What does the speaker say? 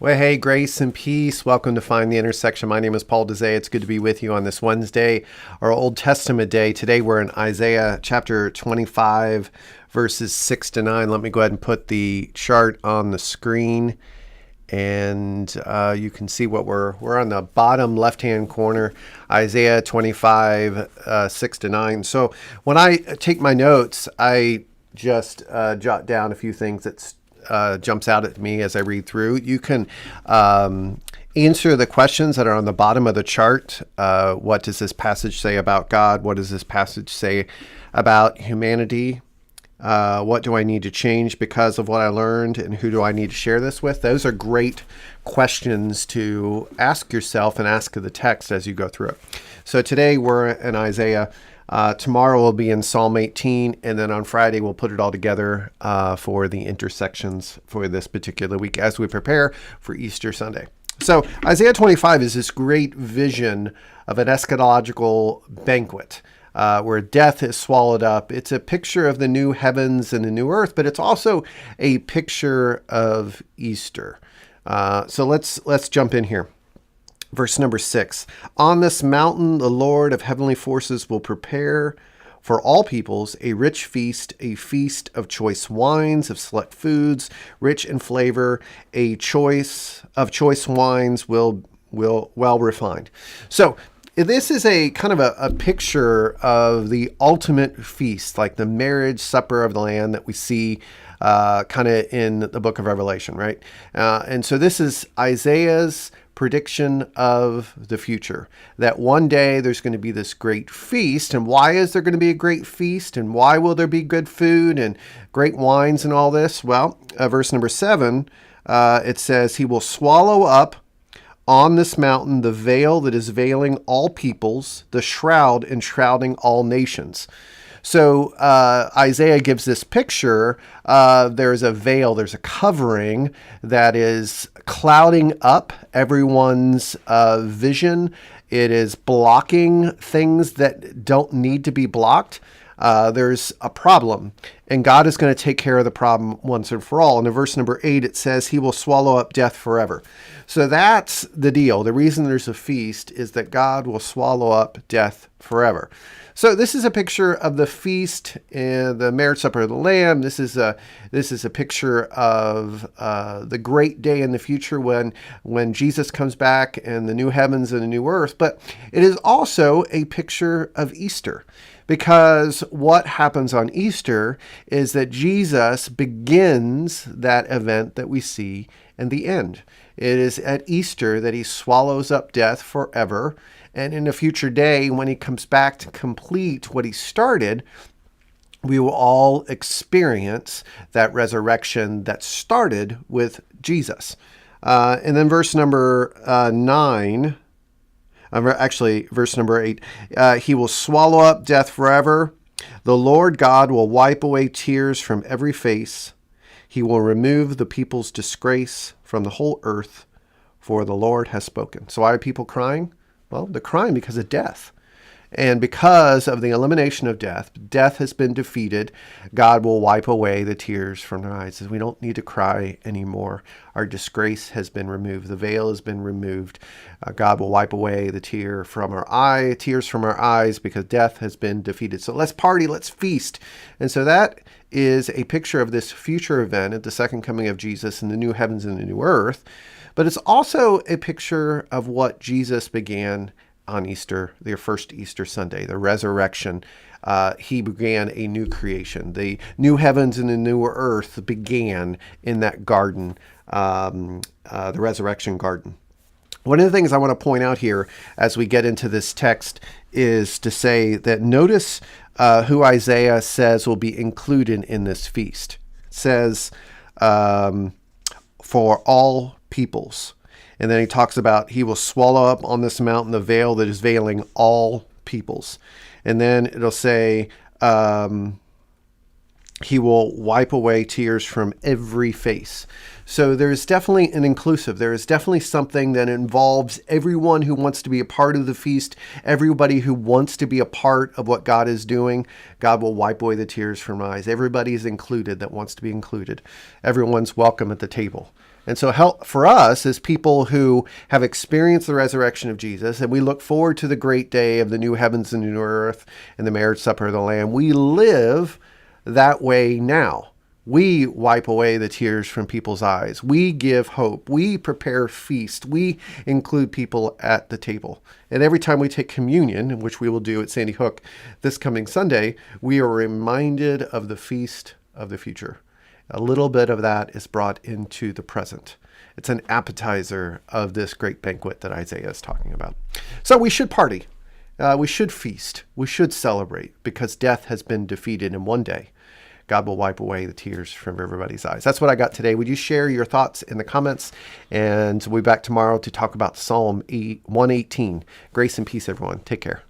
Well, hey, grace and peace. Welcome to Find the Intersection. My name is Paul Dezay. It's good to be with you on this Wednesday, our Old Testament day. Today we're in Isaiah chapter 25, verses 6 to 9. Let me go ahead and put the chart on the screen, and you can see what we're on the bottom left-hand corner, Isaiah 25, 6 to 9. So when I take my notes, I just jot down a few things that's jumps out at me as I read through. You can answer the questions that are on the bottom of the chart. What does this passage say about God? What does this passage say about humanity? What do I need to change because of what I learned? And who do I need to share this with? Those are great questions to ask yourself and ask the text as you go through it. So today we're in Isaiah. Tomorrow we'll be in Psalm 18, and then on Friday we'll put it all together for the intersections for this particular week as we prepare for Easter Sunday. So Isaiah 25 is this great vision of an eschatological banquet where death is swallowed up. It's a picture of the new heavens and the new earth, but it's also a picture of Easter. So let's jump in here. Verse number 6, on this mountain, the Lord of heavenly forces will prepare for all peoples a rich feast, a feast of choice wines, of select foods, rich in flavor, a choice of choice wines will well refined. So this is a kind of a picture of the ultimate feast, like the marriage supper of the Lamb that we see kind of in the book of Revelation, right? And so this is Isaiah's prediction of the future, that one day there's going to be this great feast. And why is there going to be a great feast? And why will there be good food and great wines and all this? Well, verse number 7, it says, he will swallow up on this mountain the veil that is veiling all peoples, the shroud enshrouding all nations. So Isaiah gives this picture. There's a veil, there's a covering that is clouding up everyone's vision. It is blocking things that don't need to be blocked. There's a problem, and God is going to take care of the problem once and for all. And in verse number 8, it says, he will swallow up death forever. So that's the deal. The reason there's a feast is that God will swallow up death forever. So this is a picture of the feast and the marriage supper of the Lamb. This is a picture of the great day in the future when Jesus comes back and the new heavens and the new earth. But it is also a picture of Easter, because what happens on Easter is that Jesus begins that event that we see in the end. It is at Easter that he swallows up death forever. And in a future day, when he comes back to complete what he started, we will all experience that resurrection that started with Jesus. And then verse number 9, actually verse number 8, he will swallow up death forever. The Lord God will wipe away tears from every face. He will remove the people's disgrace from the whole earth, for the Lord has spoken. So why are people crying? Well, they're crying because of death. And because of the elimination of death, death has been defeated. God will wipe away the tears from their eyes. We don't need to cry anymore. Our disgrace has been removed. The veil has been removed. God will wipe away the tears from our eyes because death has been defeated. So let's party, let's feast. And so that is a picture of this future event at the second coming of Jesus and the new heavens and the new earth. But it's also a picture of what Jesus began on Easter, their first Easter Sunday, the resurrection. He began a new creation. The new heavens and the new earth began in that garden, the resurrection garden. One of the things I want to point out here as we get into this text is to say that notice who Isaiah says will be included in this feast. It says, for all peoples. And then he talks about he will swallow up on this mountain the veil that is veiling all peoples. And then it'll say he will wipe away tears from every face. So there's definitely an inclusive. There is definitely something that involves everyone who wants to be a part of the feast, everybody who wants to be a part of what God is doing. God will wipe away the tears from eyes. Everybody is included that wants to be included. Everyone's welcome at the table. And so help for us as people who have experienced the resurrection of Jesus, and we look forward to the great day of the new heavens and new earth and the marriage supper of the Lamb, we live that way now. We wipe away the tears from people's eyes. We give hope. We prepare feast. We include people at the table. And every time we take communion, which we will do at Sandy Hook this coming Sunday, we are reminded of the feast of the future. A little bit of that is brought into the present. It's an appetizer of this great banquet that Isaiah is talking about. So we should party. We should feast. We should celebrate because death has been defeated in one day. God will wipe away the tears from everybody's eyes. That's what I got today. Would you share your thoughts in the comments? And we'll be back tomorrow to talk about Psalm 118. Grace and peace, everyone. Take care.